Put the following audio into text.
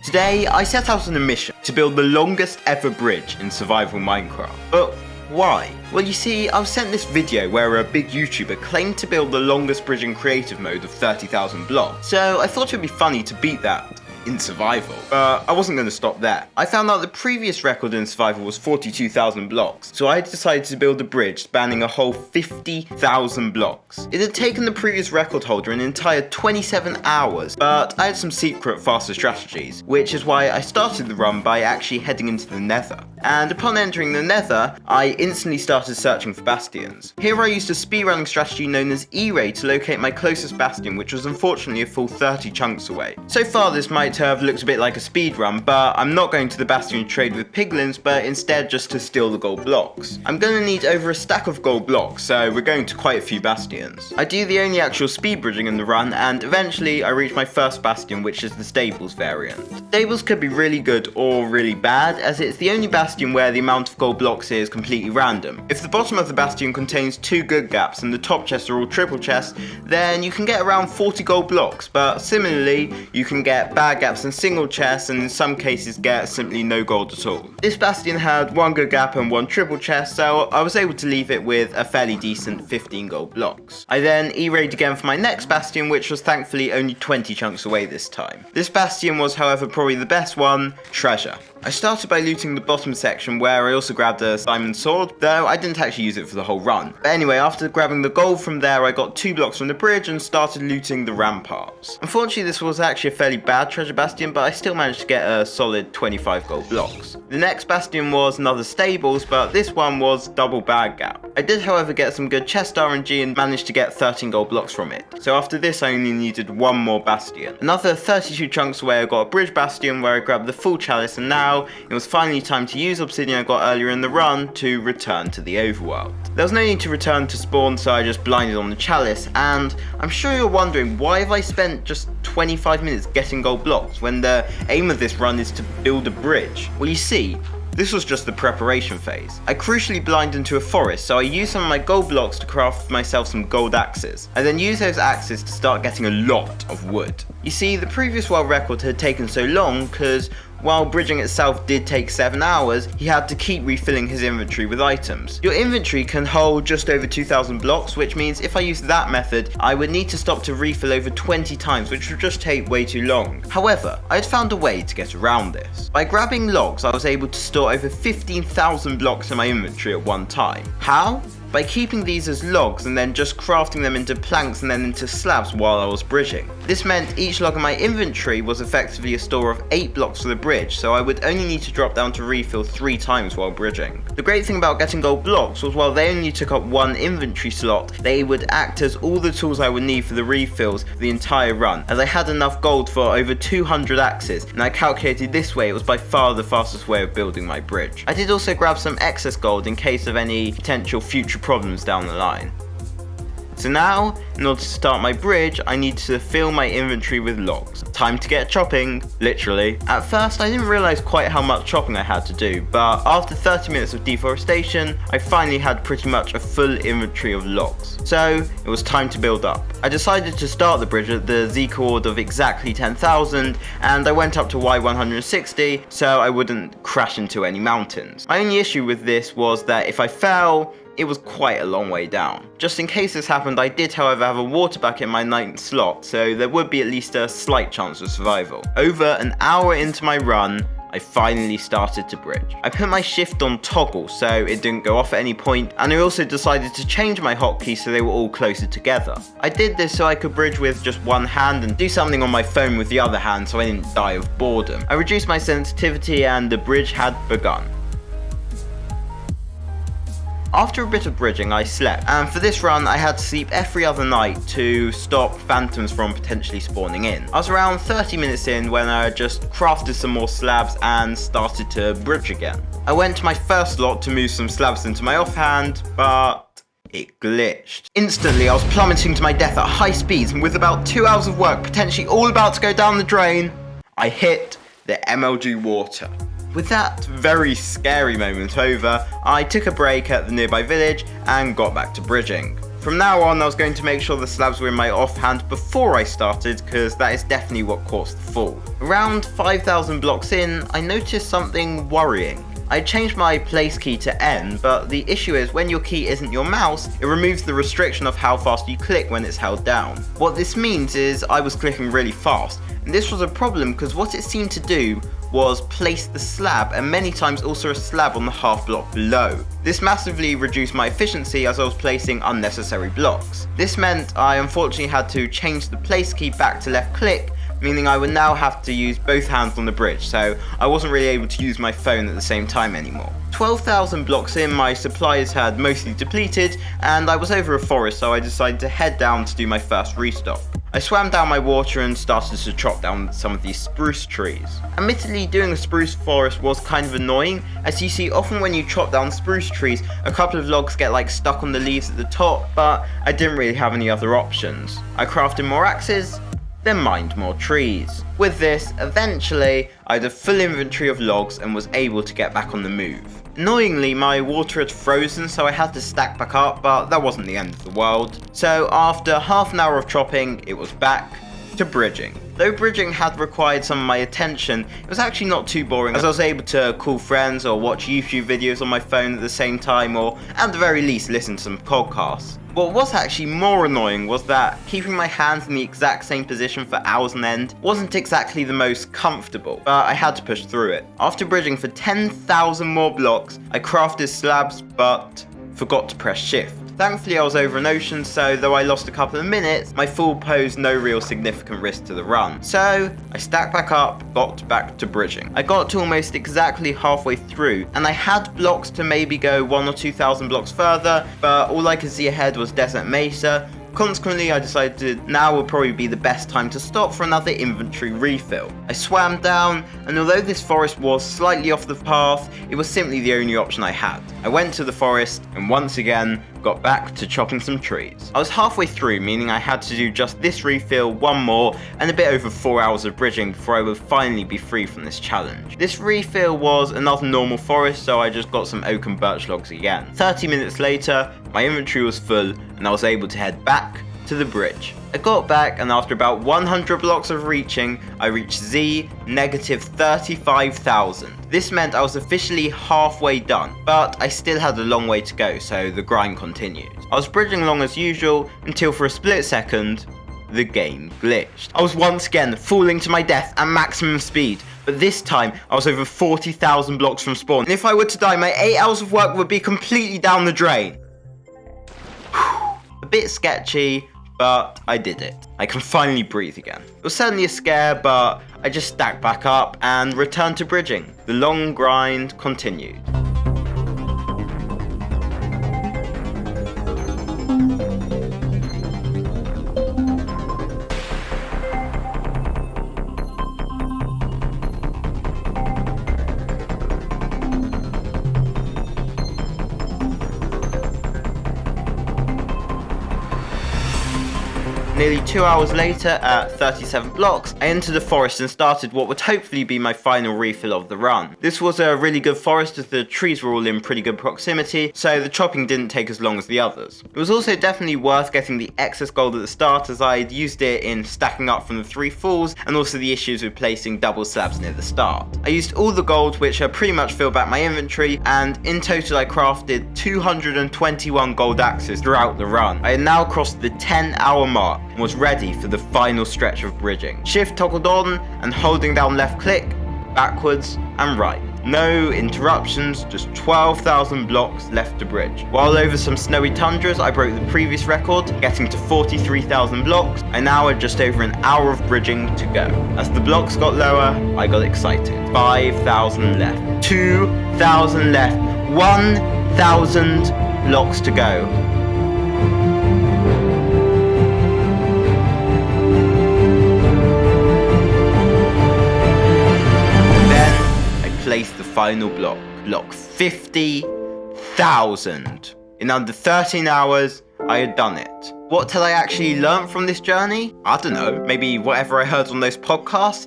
Today, I set out on a mission to build the longest ever bridge in survival Minecraft. But why? Well, you see, I was sent this video where a big YouTuber claimed to build the longest bridge in creative mode of 30,000 blocks, so I thought it would be funny to beat that in survival, but I wasn't going to stop there. I found out the previous record in survival was 42,000 blocks, so I decided to build a bridge spanning a whole 50,000 blocks. It had taken the previous record holder an entire 27 hours, but I had some secret faster strategies, which is why I started the run by actually heading into the Nether. And upon entering the Nether, I instantly started searching for bastions. Here I used a speedrunning strategy known as E-Raid to locate my closest bastion, which was unfortunately a full 30 chunks away. So far this might have looked a bit like a speed run, but I'm not going to the bastion to trade with piglins, but instead just to steal the gold blocks. I'm going to need over a stack of gold blocks, so we're going to quite a few bastions. I do the only actual speed bridging in the run, and eventually I reach my first bastion, which is the stables variant. Stables could be really good or really bad, as it's the only bastion where the amount of gold blocks is completely random. If the bottom of the bastion contains 2 good gaps and the top chests are all triple chests, then you can get around 40 gold blocks, but similarly you can get bad gaps and single chests, and in some cases get simply no gold at all. This bastion had 1 good gap and 1 triple chest, so I was able to leave it with a fairly decent 15 gold blocks. I then E-Raid again for my next bastion, which was thankfully only 20 chunks away this time. This bastion was, however, probably the best one: treasure. I started by looting the bottom section, where I also grabbed a diamond sword, though I didn't actually use it for the whole run. But anyway, after grabbing the gold from there, I got 2 blocks from the bridge and started looting the ramparts. Unfortunately, this was actually a fairly bad treasure bastion, but I still managed to get a solid 25 gold blocks. The next bastion was another stables, but this one was double bad gap. I did, however, get some good chest RNG and managed to get 13 gold blocks from it. So after this, I only needed 1 more bastion. Another 32 chunks away, I got a bridge bastion where I grabbed the full chalice, and now it was finally time to use obsidian I got earlier in the run to return to the overworld. There was no need to return to spawn, so I just blinded on the chalice, and I'm sure you're wondering, why have I spent just 25 minutes getting gold blocks when the aim of this run is to build a bridge? Well, you see, this was just the preparation phase. I crucially blinded into a forest, so I used some of my gold blocks to craft myself some gold axes. I then used those axes to start getting a lot of wood. You see, the previous world record had taken so long because while bridging itself did take 7 hours, he had to keep refilling his inventory with items. Your inventory can hold just over 2,000 blocks, which means if I used that method, I would need to stop to refill over 20 times, which would just take way too long. However, I had found a way to get around this. By grabbing logs, I was able to store over 15,000 blocks in my inventory at one time. How? By keeping these as logs and then just crafting them into planks and then into slabs while I was bridging. This meant each log in my inventory was effectively a store of 8 blocks for the bridge, so I would only need to drop down to refill 3 times while bridging. The great thing about getting gold blocks was while they only took up 1 inventory slot, they would act as all the tools I would need for the refills for the entire run, as I had enough gold for over 200 axes, and I calculated this way it was by far the fastest way of building my bridge. I did also grab some excess gold in case of any potential future problems down the line. So now, in order to start my bridge, I need to fill my inventory with logs. Time to get chopping, literally. At first, I didn't realise quite how much chopping I had to do, but after 30 minutes of deforestation, I finally had pretty much a full inventory of logs. So, it was time to build up. I decided to start the bridge at the Z chord of exactly 10,000, and I went up to Y160, so I wouldn't crash into any mountains. My only issue with this was that if I fell, it was quite a long way down. Just in case this happened, I did however have a water bucket in my 9th slot, so there would be at least a slight chance of survival. Over an hour into my run, I finally started to bridge. I put my shift on toggle so it didn't go off at any point, and I also decided to change my hotkeys so they were all closer together. I did this so I could bridge with just one hand and do something on my phone with the other hand so I didn't die of boredom. I reduced my sensitivity and the bridge had begun. After a bit of bridging, I slept, and for this run I had to sleep every other night to stop phantoms from potentially spawning in. I was around 30 minutes in when I just crafted some more slabs and started to bridge again. I went to my first slot to move some slabs into my offhand, but it glitched. Instantly I was plummeting to my death at high speeds, and with about 2 hours of work potentially all about to go down the drain, I hit the MLG water. With that very scary moment over, I took a break at the nearby village and got back to bridging. From now on, I was going to make sure the slabs were in my offhand before I started, because that is definitely what caused the fall. Around 5,000 blocks in, I noticed something worrying. I changed my place key to N, but the issue is when your key isn't your mouse, it removes the restriction of how fast you click when it's held down. What this means is I was clicking really fast, and this was a problem because what it seemed to do was place the slab and many times also a slab on the half block below. This massively reduced my efficiency as I was placing unnecessary blocks. This meant I unfortunately had to change the place key back to left click, meaning I would now have to use both hands on the bridge, so I wasn't really able to use my phone at the same time anymore. 12,000 blocks in, my supplies had mostly depleted, and I was over a forest, so I decided to head down to do my first restock. I swam down my water and started to chop down some of these spruce trees. Admittedly, doing a spruce forest was kind of annoying, as you see often when you chop down spruce trees, a couple of logs get stuck on the leaves at the top, but I didn't really have any other options. I crafted more axes, then mined more trees. With this, eventually, I had a full inventory of logs and was able to get back on the move. Annoyingly, my water had frozen, so I had to stack back up, but that wasn't the end of the world. So after half an hour of chopping, it was back to bridging. Though bridging had required some of my attention, it was actually not too boring, as I was able to call friends or watch YouTube videos on my phone at the same time, or at the very least listen to some podcasts. What was actually more annoying was that keeping my hands in the exact same position for hours on end wasn't exactly the most comfortable, but I had to push through it. After bridging for 10,000 more blocks, I crafted slabs but forgot to press shift. Thankfully I was over an ocean, so though I lost a couple of minutes, my fall posed no real significant risk to the run. So I stacked back up, got back to bridging. I got to almost exactly halfway through, and I had blocks to maybe go 1,000 or 2,000 blocks further, but all I could see ahead was Desert Mesa. Consequently, I decided now would probably be the best time to stop for another inventory refill. I swam down, and although this forest was slightly off the path, it was simply the only option I had. I went to the forest, and once again, got back to chopping some trees. I was halfway through, meaning I had to do just this refill, one more, and a bit over 4 hours of bridging before I would finally be free from this challenge. This refill was another normal forest, so I just got some oak and birch logs again. 30 minutes later, my inventory was full, and I was able to head back to the bridge. I got back, and after about 100 blocks of reaching, I reached Z negative 35,000. This meant I was officially halfway done, but I still had a long way to go, so the grind continued. I was bridging along as usual, until for a split second, the game glitched. I was once again falling to my death at maximum speed, but this time I was over 40,000 blocks from spawn, and if I were to die, my 8 hours of work would be completely down the drain. A bit sketchy, but I did it. I can finally breathe again. It was certainly a scare, but I just stacked back up and returned to bridging. The long grind continued. Nearly 2 hours later, at 37 blocks, I entered the forest and started what would hopefully be my final refill of the run. This was a really good forest as the trees were all in pretty good proximity, so the chopping didn't take as long as the others. It was also definitely worth getting the excess gold at the start, as I'd used it in stacking up from the 3 falls, and also the issues with placing double slabs near the start. I used all the gold, which pretty much filled back my inventory, and in total I crafted 221 gold axes throughout the run. I had now crossed the 10-hour mark, and was ready for the final stretch of bridging. Shift toggled on, and holding down left click, backwards and right. No interruptions, just 12,000 blocks left to bridge. While over some snowy tundras, I broke the previous record, getting to 43,000 blocks. I now had just over an hour of bridging to go. As the blocks got lower, I got excited. 5,000 left, 2,000 left, 1,000 blocks to go. Place the final block. Block 50,000. In under 13 hours, I had done it. What had I actually learnt from this journey? I don't know, maybe whatever I heard on those podcasts?